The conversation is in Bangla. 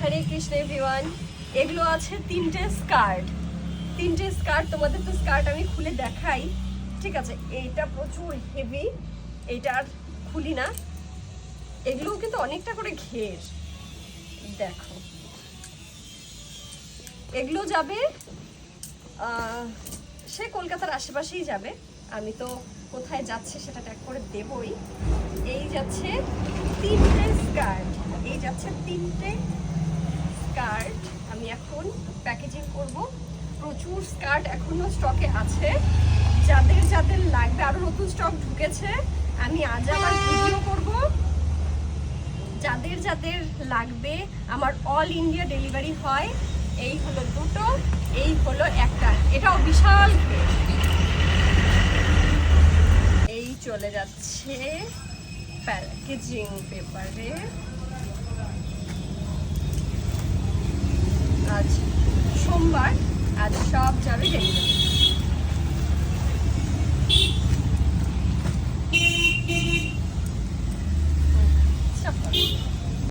হরে কৃষ্ণ এভরিওয়ান। এগুলো আছে তিনটে স্কার্ট। তোমাদের তো স্কার্ট আমি খুলে দেখাই, ঠিক আছে? এইটা প্রচুর হেভি, এইটা আর খুলি না। এগুলোও কিন্তু অনেকটা করে ঘের, দেখো। এগুলো যাবে সে কলকাতার আশেপাশেই যাবে, আমি তো কোথায় যাচ্ছে সেটা ট্যাগ করে দেবই। এই যাচ্ছে তিনটে স্কার্ট, আমি এখন প্যাকেজিং করব। প্রচুর স্কার্ট এখনো স্টকে আছে, যাদের যাদের লাগবে, আরো নতুন স্টক ঢুকেছে, আমি আজ আবার ভিডিও করব। যাদের যাদের লাগবে, আমার অল ইন্ডিয়া ডেলিভারি হয়। এই হলো দুটো, এই হলো একটা, এটাও বিশাল ঘের। এই চলে যাচ্ছে প্যাকেজিং পেপারে। আজ সোমবার, আজ সব যাবে ডেলিভারি।